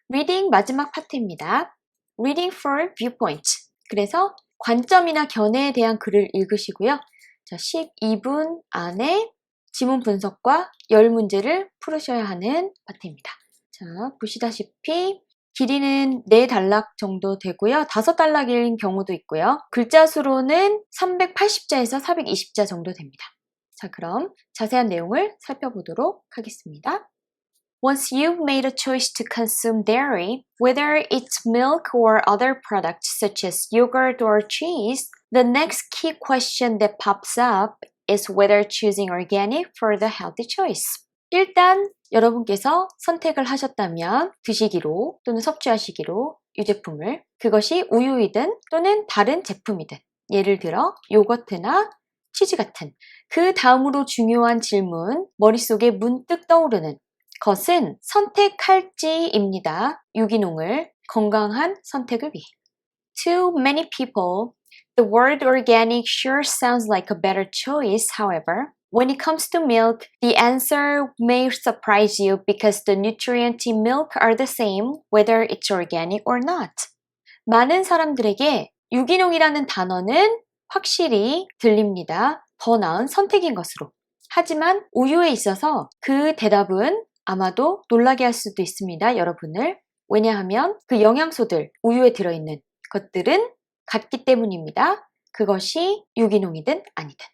Reading 마지막 파트입니다. Reading for viewpoint. 그래서 관점이나 견해에 대한 글을 읽으시고요. 자, 12분 안에 지문 분석과 10문제를 풀으셔야 하는 파트입니다. 자, 보시다시피 길이는 4단락 정도 되고요. 5단락인 경우도 있고요. 글자 수로는 380자에서 420자 정도 됩니다. 자, 그럼 자세한 내용을 살펴보도록 하겠습니다. Once you've made a choice to consume dairy, whether it's milk or other products such as yogurt or cheese, the next key question that pops up is whether choosing organic for the healthy choice. 일단 여러분께서 선택을 하셨다면 드시기로 또는 섭취하시기로 유제품을 그것이 우유이든 또는 다른 제품이든 예를 들어 요거트나 치즈 같은 그 다음으로 중요한 질문 머릿속에 문득 떠오르는 것은 선택할지입니다. 유기농을 건강한 선택을 위해. To many people, the word organic sure sounds like a better choice. However, when it comes to milk, the answer may surprise you because the nutrients in milk are the same whether it's organic or not. 많은 사람들에게 유기농이라는 단어는 확실히 들립니다. 더 나은 선택인 것으로. 하지만 우유에 있어서 그 대답은 아마도 놀라게 할 수도 있습니다. 여러분을. 왜냐하면 그 영양소들, 우유에 들어있는 것들은 같기 때문입니다. 그것이 유기농이든 아니든.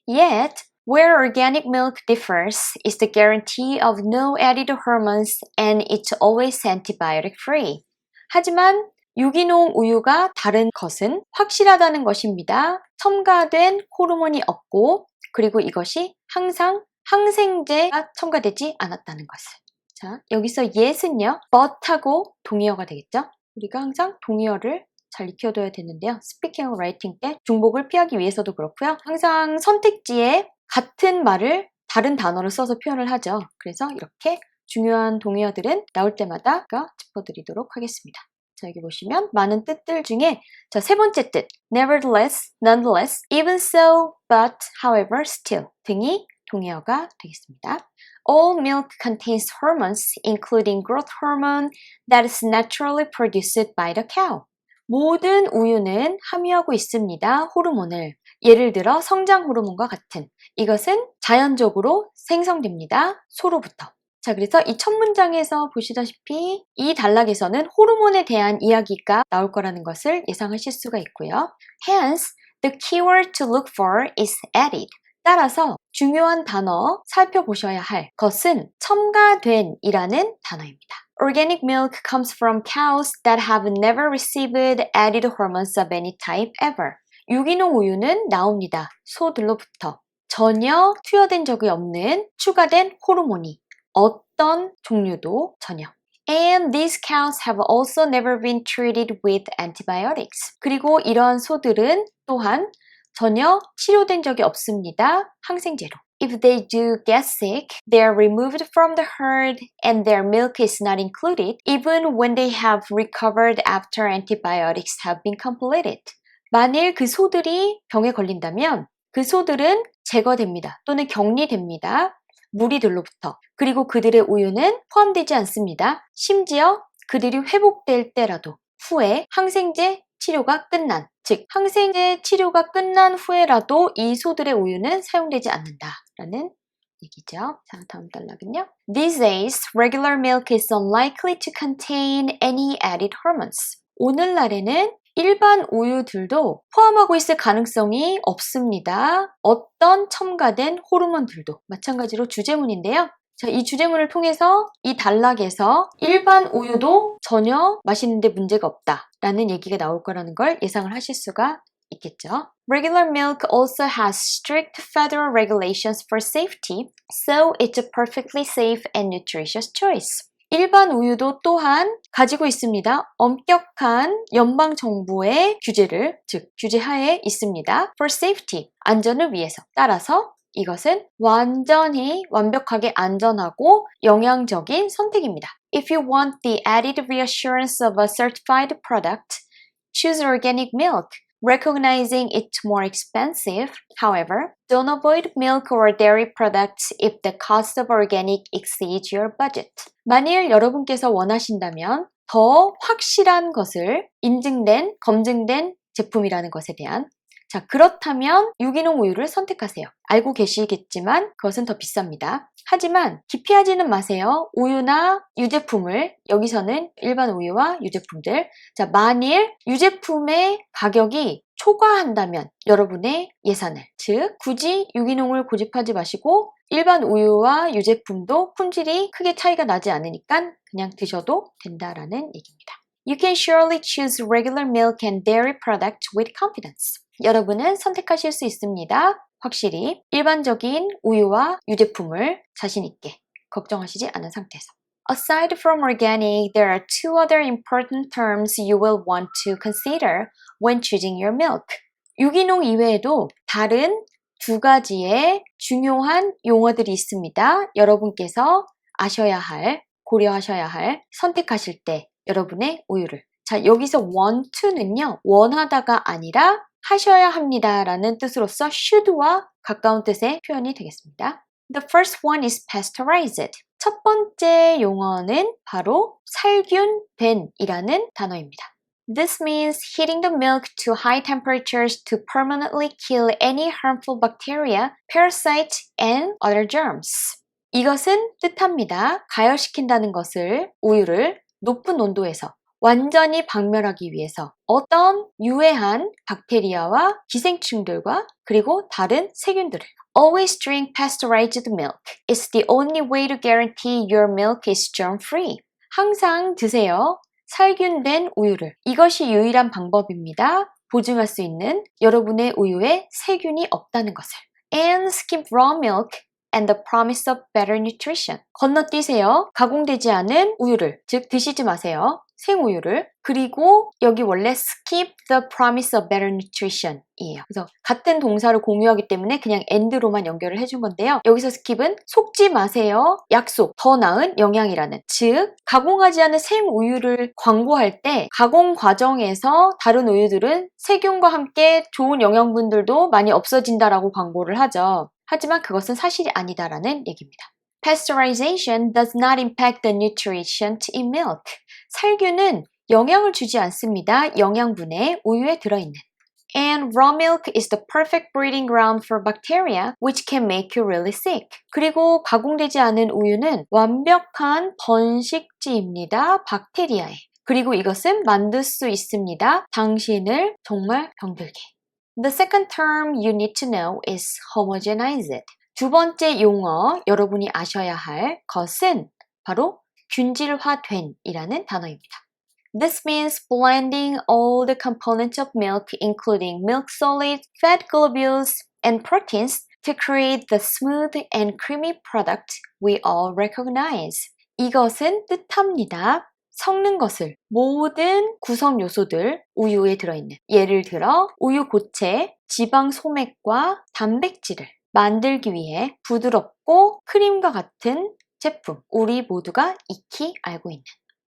Yet, where organic milk differs is the guarantee of no added hormones and it's always antibiotic free. 하지만 유기농 우유가 다른 것은 확실하다는 것입니다. 첨가된 호르몬이 없고 그리고 이것이 항상 항생제가 첨가되지 않았다는 것을. 자, 여기서 yes은요, but하고 동의어가 되겠죠? 우리가 항상 동의어를 잘 익혀둬야 되는데요. 스피킹, 라이팅 때 중복을 피하기 위해서도 그렇고요. 항상 선택지에 같은 말을 다른 단어를 써서 표현을 하죠. 그래서 이렇게 중요한 동의어들은 나올 때마다 짚어드리도록 하겠습니다. 자, 여기 보시면 많은 뜻들 중에 자, 세 번째 뜻 nevertheless, nonetheless, even so, but, however, still 등이 동의어가 되겠습니다. All milk contains hormones, including growth hormone that is naturally produced by the cow. 모든 우유는 함유하고 있습니다. 호르몬을. 예를 들어 성장 호르몬과 같은 이것은 자연적으로 생성됩니다. 소로부터. 자, 그래서 이 첫 문장에서 보시다시피 이 단락에서는 호르몬에 대한 이야기가 나올 거라는 것을 예상하실 수가 있고요. Hence, the keyword to look for is added. 따라서 중요한 단어 살펴보셔야 할 것은 첨가된 이라는 단어입니다. Organic milk comes from cows that have never received added hormones of any type ever. 유기농 우유는 나옵니다. 소들로부터 전혀 투여된 적이 없는 추가된 호르몬이 어떤 종류도 전혀. And these cows have also never been treated with antibiotics. 그리고 이러한 소들은 또한 전혀 치료된 적이 없습니다. 항생제로. If they do get sick, they are removed from the herd and their milk is not included, even when they have recovered after antibiotics have been completed. 만일 그 소들이 병에 걸린다면 그 소들은 제거됩니다. 또는 격리됩니다. 무리들로부터. 그리고 그들의 우유는 포함되지 않습니다. 심지어 그들이 회복될 때라도 후에 항생제 치료가 끝난, 즉 항생제 치료가 끝난 후에라도 이 소들의 우유는 사용되지 않는다라는 얘기죠. 자, 다음 단락은요. These days, regular milk is unlikely to contain any added hormones. 오늘날에는 일반 우유들도 포함하고 있을 가능성이 없습니다. 어떤 첨가된 호르몬들도 마찬가지로 주제문인데요. 자, 이 주제문을 통해서 이 단락에서 일반 우유도 전혀 마시는데 문제가 없다라는 얘기가 나올 거라는 걸 예상을 하실 수가 있겠죠. Regular milk also has strict federal regulations for safety, so it's a perfectly safe and nutritious choice. 일반 우유도 또한 가지고 있습니다. 엄격한 연방 정부의 규제를, 즉 규제하에 있습니다. For safety, 안전을 위해서. 따라서 이것은 완벽하게 안전하고 영양적인 선택입니다. If you want the added reassurance of a certified product, choose organic milk. Recognizing it's more expensive, however, don't avoid milk or dairy products if the cost of organic exceeds your budget. 만일 여러분께서 원하신다면 더 확실한 것을 인증된, 검증된 제품이라는 것에 대한 자, 그렇다면 유기농 우유를 선택하세요. 알고 계시겠지만 그것은 더 비쌉니다. 하지만 기피하지는 마세요. 우유나 유제품을 여기서는 일반 우유와 유제품들 자, 만일 유제품의 가격이 초과한다면 여러분의 예산을 즉 굳이 유기농을 고집하지 마시고 일반 우유와 유제품도 품질이 크게 차이가 나지 않으니까 그냥 드셔도 된다라는 얘기입니다. You can surely choose regular milk and dairy products with confidence. 여러분은 선택하실 수 있습니다. 확실히 일반적인 우유와 유제품을 자신 있게 걱정하시지 않은 상태에서. Aside from organic, there are two other important terms you will want to consider when choosing your milk. 유기농 이외에도 다른 두 가지의 중요한 용어들이 있습니다. 여러분께서 아셔야 할, 고려하셔야 할, 선택하실 때 여러분의 우유를. 자, 여기서 want to는요, 원하다가 아니라 하셔야 합니다 라는 뜻으로서 should와 가까운 뜻의 표현이 되겠습니다. The first one is pasteurized. 첫 번째 용어는 바로 살균된 이라는 단어입니다. This means heating the milk to high temperatures to permanently kill any harmful bacteria, parasites, and other germs. 이것은 뜻합니다. 가열시킨다는 것을 우유를 높은 온도에서 완전히 박멸하기 위해서 어떤 유해한 박테리아와 기생충들과 그리고 다른 세균들을 Always drink pasteurized milk. It's the only way to guarantee your milk is germ-free. 항상 드세요. 살균된 우유를. 이것이 유일한 방법입니다. 보증할 수 있는 여러분의 우유에 세균이 없다는 것을. And skip raw milk and the promise of better nutrition. 건너뛰세요. 가공되지 않은 우유를, 즉 드시지 마세요. 생우유를. 그리고 여기 원래 skip the promise of better nutrition 이에요. 그래서 같은 동사를 공유하기 때문에 그냥 and로만 연결을 해준 건데요. 여기서 skip은 속지 마세요. 약속, 더 나은 영양이라는. 즉, 가공하지 않은 생우유를 광고할 때 가공 과정에서 다른 우유들은 세균과 함께 좋은 영양분들도 많이 없어진다라고 광고를 하죠. 하지만 그것은 사실이 아니다라는 얘기입니다. Pasteurization does not impact the nutrition in milk. 살균은 영양을 주지 않습니다. 영양분에 우유에 들어있는. And raw milk is the perfect breeding ground for bacteria, which can make you really sick. 그리고 가공되지 않은 우유는 완벽한 번식지입니다. 박테리아에. 그리고 이것은 만들 수 있습니다. 당신을 정말 병들게. The second term you need to know is homogenized. 두 번째 용어 여러분이 아셔야 할 것은 바로 균질화된 이라는 단어입니다. This means blending all the components of milk, including milk solids, fat globules, and proteins to create the smooth and creamy product we all recognize. 이것은 뜻합니다. 섞는 것을 모든 구성 요소들 우유에 들어있는 예를 들어 우유 고체, 지방 소맥과 단백질을 만들기 위해 부드럽고 크림과 같은 제품 우리 모두가 익히 알고 있는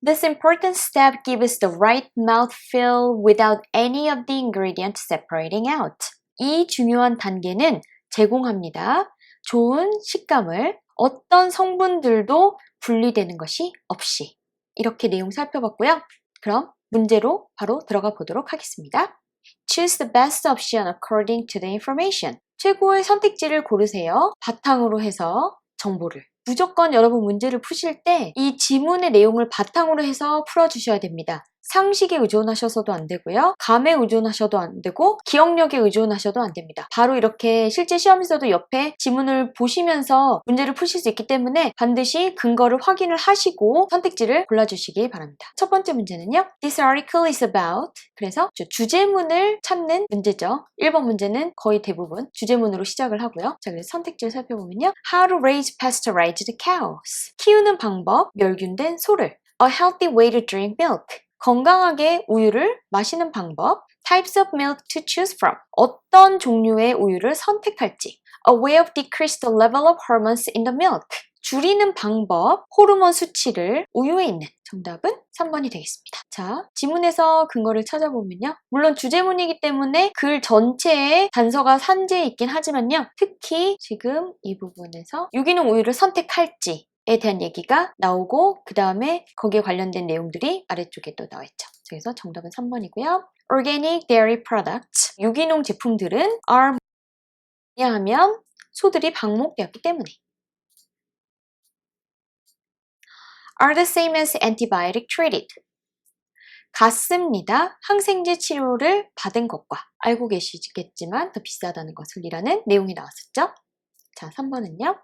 This important step gives the right mouthfeel without any of the ingredients separating out. 이 중요한 단계는 제공합니다. 좋은 식감을 어떤 성분들도 분리되는 것이 없이 이렇게 내용 살펴봤고요. 그럼 문제로 바로 들어가 보도록 하겠습니다. Choose the best option according to the information. 최고의 선택지를 고르세요. 바탕으로 해서 정보를. 무조건 여러분 문제를 푸실 때 이 지문의 내용을 바탕으로 해서 풀어주셔야 됩니다. 상식에 의존하셔서도 안 되고요. 감에 의존하셔도 안 되고 기억력에 의존하셔도 안 됩니다. 바로 이렇게 실제 시험에서도 옆에 지문을 보시면서 문제를 푸실 수 있기 때문에 반드시 근거를 확인을 하시고 선택지를 골라주시기 바랍니다. 첫 번째 문제는요. This article is about 그래서 주제문을 찾는 문제죠. 1번 문제는 거의 대부분 주제문으로 시작을 하고요. 자, 그래서 선택지를 살펴보면요. How to raise pasteurized cows. 키우는 방법, 멸균된 소를. A healthy way to drink milk. 건강하게 우유를 마시는 방법, types of milk to choose from, 어떤 종류의 우유를 선택할지, a way of decrease the level of hormones in the milk, 줄이는 방법, 호르몬 수치를 우유에 있는 정답은 3번이 되겠습니다. 자, 지문에서 근거를 찾아보면요. 물론 주제문이기 때문에 글 전체에 단서가 산재해 있긴 하지만요. 특히 지금 이 부분에서 유기농 우유를 선택할지에 대한 얘기가 나오고 그 다음에 거기에 관련된 내용들이 아래쪽에 또 나와 있죠. 그래서 정답은 3번이고요. Organic dairy products, 유기농 제품들은 are 뭐냐하면 소들이 방목되었기 때문에 are the same as antibiotic treated. 같습니다. 항생제 치료를 받은 것과 알고 계시겠지만 더 비싸다는 것을 이라는 내용이 나왔었죠. 자, 3번은요.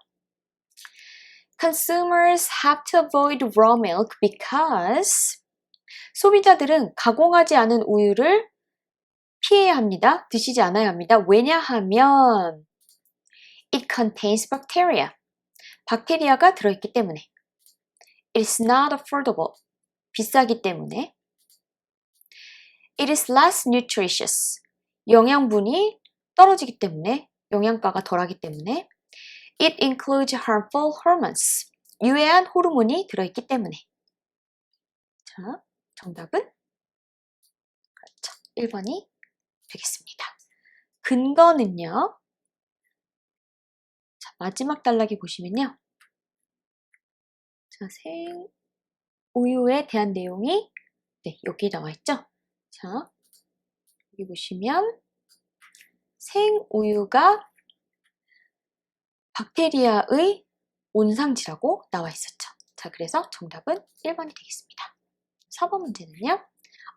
Consumers have to avoid raw milk because 소비자들은 가공하지 않은 우유를 피해야 합니다. 드시지 않아야 합니다. 왜냐하면 it contains bacteria. 박테리아가 들어있기 때문에 it is not affordable. 비싸기 때문에 it is less nutritious. 영양분이 떨어지기 때문에 영양가가 덜하기 때문에 it includes harmful hormones. 유해한 호르몬이 들어있기 때문에 자, 정답은 그렇죠. 1번이 되겠습니다. 근거는요. 자, 마지막 단락에 보시면요. 자, 생우유에 대한 내용이 네, 여기 나와 있죠. 자, 여기 보시면 생우유가 박테리아의 온상지라고 나와 있었죠. 자, 그래서 정답은 1번이 되겠습니다. 4번 문제는요.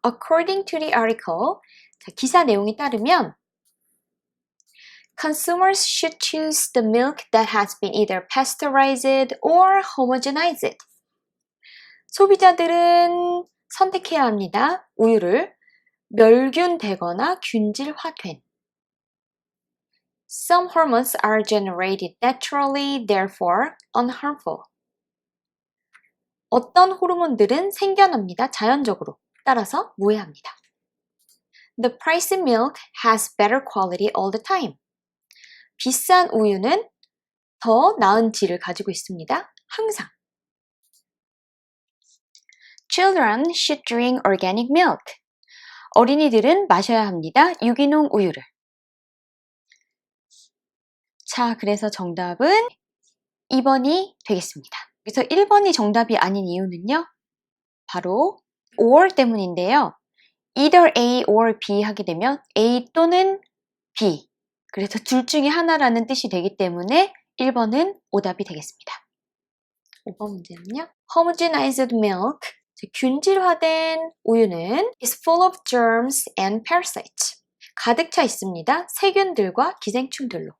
According to the article, 자, 기사 내용에 따르면 Consumers should choose the milk that has been either pasteurized or homogenized. 소비자들은 선택해야 합니다. 우유를 멸균되거나 균질화된. Some hormones are generated naturally, therefore unharmful. 어떤 호르몬들은 생겨납니다. 자연적으로. 따라서 무해합니다. The priced milk has better quality all the time. 비싼 우유는 더 나은 질을 가지고 있습니다. 항상. Children should drink organic milk. 어린이들은 마셔야 합니다. 유기농 우유를. 자, 그래서 정답은 2번이 되겠습니다. 그래서 1번이 정답이 아닌 이유는요. 바로 or 때문인데요. either A or B 하게 되면 A 또는 B. 그래서 둘 중에 하나라는 뜻이 되기 때문에 1번은 오답이 되겠습니다. 5번 문제는요. Homogenized milk, 균질화된 우유는 is full of germs and parasites. 가득 차 있습니다. 세균들과 기생충들로.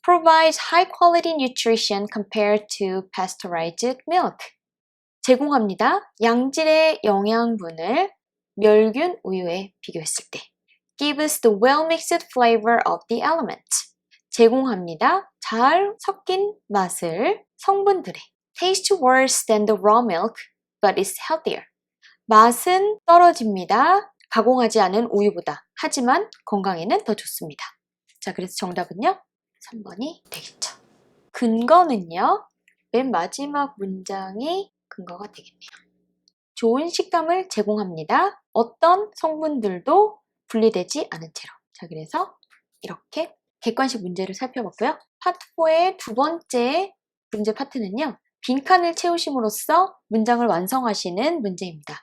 Provides high quality nutrition compared to pasteurized milk. 제공합니다. 양질의 영양분을 멸균 우유에 비교했을 때. Gives the well-mixed flavor of the element. 제공합니다. 잘 섞인 맛을 성분들에. Tastes worse than the raw milk, but is healthier. 맛은 떨어집니다. 가공하지 않은 우유보다. 하지만 건강에는 더 좋습니다. 자, 그래서 정답은요. 3번이 되겠죠. 근거는요. 맨 마지막 문장이 근거가 되겠네요. 좋은 식감을 제공합니다. 어떤 성분들도 분리되지 않은 채로. 자, 그래서 이렇게 객관식 문제를 살펴봤고요. 파트 4의 두 번째 문제 파트는요. 빈칸을 채우심으로써 문장을 완성하시는 문제입니다.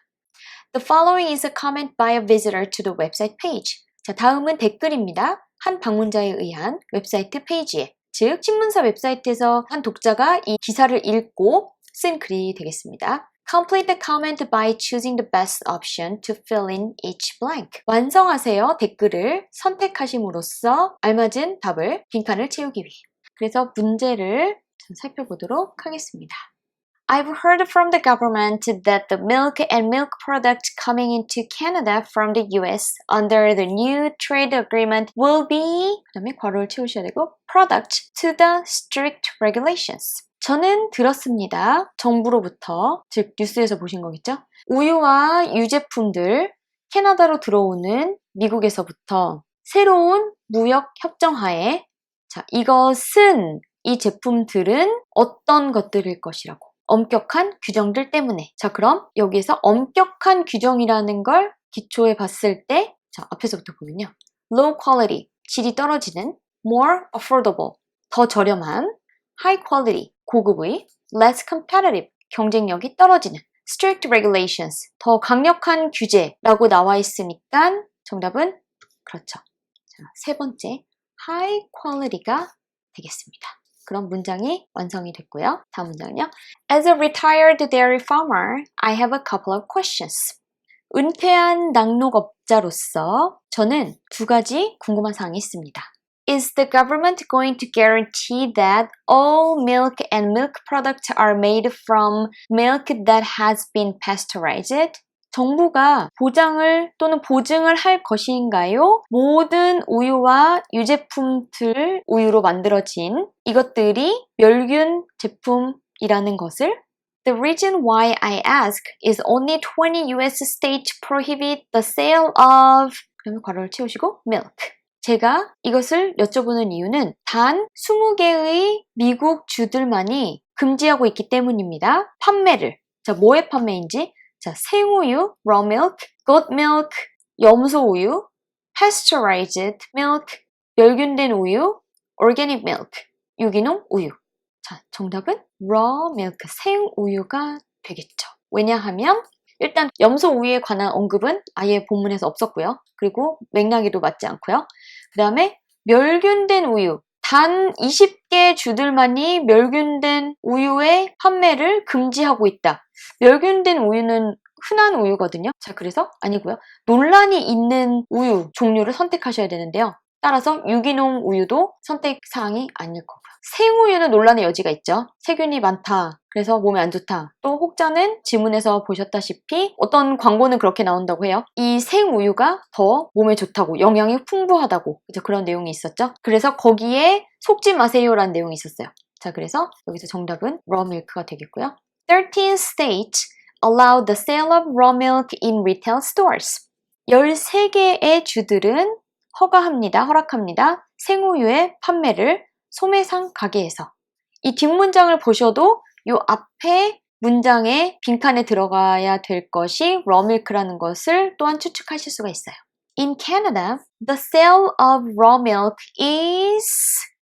The following is a comment by a visitor to the website page. 자, 다음은 댓글입니다. 한 방문자에 의한 웹사이트 페이지에, 즉 신문사 웹사이트에서 한 독자가 이 기사를 읽고 쓴 글이 되겠습니다. Complete the comment by choosing the best option to fill in each blank. 완성하세요. 댓글을 선택하심으로써 알맞은 답을 빈칸을 채우기 위해. 그래서 문제를 살펴보도록 하겠습니다. I've heard from the government that the milk and milk products coming into Canada from the US under the new trade agreement will be 그다음에 괄호를 채우셔야 되고 product to the strict regulations. 저는 들었습니다. 정부로부터, 즉 뉴스에서 보신 거겠죠? 우유와 유제품들 캐나다로 들어오는 미국에서부터 새로운 무역 협정하에 자, 이것은 이 제품들은 어떤 것들일 것이라고 엄격한 규정들 때문에. 자, 그럼 여기에서 엄격한 규정이라는 걸 기초에 봤을 때, 자, 앞에서부터 보면요. low quality, 질이 떨어지는, more affordable, 더 저렴한, high quality, 고급의, less competitive, 경쟁력이 떨어지는, strict regulations, 더 강력한 규제라고 나와 있으니까 정답은 그렇죠. 자, 세 번째, high quality가 되겠습니다. 그럼 문장이 완성이 됐고요. 다음 문장은요. As a retired dairy farmer, I have a couple of questions. 은퇴한 낙농업자로서 저는 두 가지 궁금한 사항이 있습니다. Is the government going to guarantee that all milk and milk products are made from milk that has been pasteurized? 정부가 보장을 또는 보증을 할 것인가요? 모든 우유와 유제품들 우유로 만들어진 이것들이 멸균 제품이라는 것을 The reason why I ask is only 20 US states prohibit the sale of 그러면 괄호를 채우시고 milk. 제가 이것을 여쭤보는 이유는 단 20개의 미국 주들만이 금지하고 있기 때문입니다. 판매를. 자, 뭐의 판매인지? 자, 생우유, raw milk, goat milk, 염소우유, pasteurized milk, 멸균된 우유, organic milk, 유기농 우유. 자, 정답은 raw milk, 생우유가 되겠죠. 왜냐하면 일단 염소 우유에 관한 언급은 아예 본문에서 없었고요. 그리고 맥락에도 맞지 않고요. 그 다음에 멸균된 우유, 단 20개 주들만이 멸균된 우유의 판매를 금지하고 있다. 멸균된 우유는 흔한 우유거든요. 자, 그래서 아니고요. 논란이 있는 우유 종류를 선택하셔야 되는데요. 따라서 유기농 우유도 선택사항이 아닐 거고요. 생우유는 논란의 여지가 있죠. 세균이 많다. 그래서 몸에 안 좋다. 또 혹자는 지문에서 보셨다시피 어떤 광고는 그렇게 나온다고 해요. 이 생우유가 더 몸에 좋다고, 영양이 풍부하다고 이제 그런 내용이 있었죠. 그래서 거기에 속지 마세요라는 내용이 있었어요. 자, 그래서 여기서 정답은 raw milk가 되겠고요. 13 states allow the sale of raw milk in retail stores. 13개의 주들은 허락합니다. 생우유의 판매를 소매상 가게에서. 이 뒷문장을 보셔도 이 앞에 문장의 빈칸에 들어가야 될 것이 raw milk라는 것을 또한 추측하실 수가 있어요. In Canada, the sale of raw milk is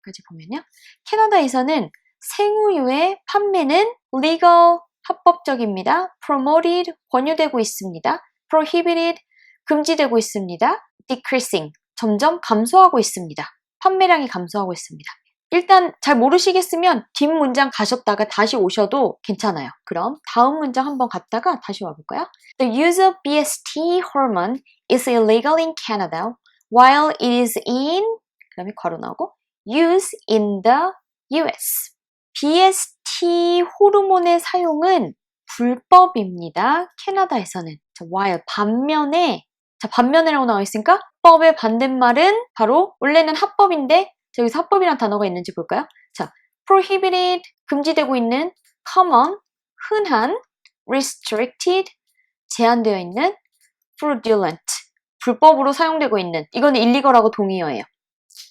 까지 보면요. 캐나다에서는 생우유의 판매는 legal, 합법적입니다. promoted, 권유되고 있습니다. prohibited, 금지되고 있습니다. decreasing, 점점 감소하고 있습니다. 판매량이 감소하고 있습니다. 일단 잘 모르시겠으면 뒷문장 가셨다가 다시 오셔도 괜찮아요. 그럼 다음 문장 한번 갔다가 다시 와볼까요? The use of BST hormone is illegal in Canada while it is in 그다음에 괄호 나오고 use in the US. BST 호르몬의 사용은 불법입니다. 캐나다에서는. 자, while 반면에 자, 반면에라고 나와 있으니까 합법의 반대말은 바로 원래는 합법인데 자, 여기서 합법이란 단어가 있는지 볼까요? 자, prohibited, 금지되고 있는, common, 흔한, restricted, 제한되어 있는, fraudulent, 불법으로 사용되고 있는, 이거는 illegal하고 동의어예요.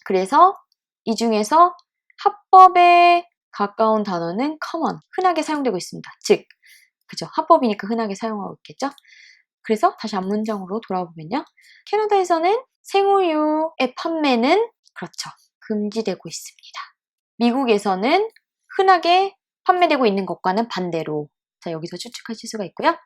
그래서 이 중에서 합법에 가까운 단어는 common, 흔하게 사용되고 있습니다. 즉, 그죠? 합법이니까 흔하게 사용하고 있겠죠? 그래서 다시 앞문장으로 돌아보면요. 캐나다에서는 생우유의 판매는 그렇죠. 금지되고 있습니다. 미국에서는 흔하게 판매되고 있는 것과는 반대로 자, 여기서 추측하실 수가 있고요.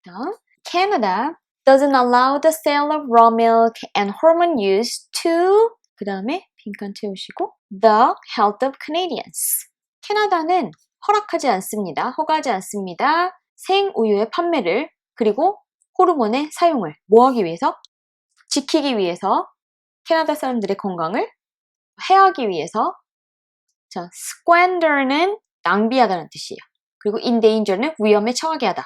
다음, Canada doesn't allow the sale of raw milk and hormone use to 그 다음에 빈칸 채우시고 the health of Canadians. 캐나다는 허락하지 않습니다. 허가하지 않습니다. 생우유의 판매를 그리고 호르몬의 사용을 뭐 하기 위해서? 지키기 위해서 캐나다 사람들의 건강을 해하기 위해서 자, squander는 낭비하다는 뜻이에요. 그리고 endanger는 위험에 처하게 하다.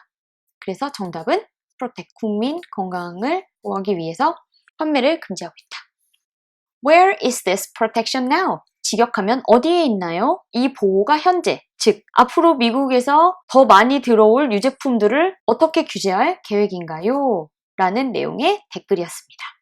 그래서 정답은 protect, 국민 건강을 보호하기 위해서 판매를 금지하고 있다. Where is this protection now? 직역하면 어디에 있나요? 이 보호가 현재, 즉 앞으로 미국에서 더 많이 들어올 유제품들을 어떻게 규제할 계획인가요? 라는 내용의 댓글이었습니다.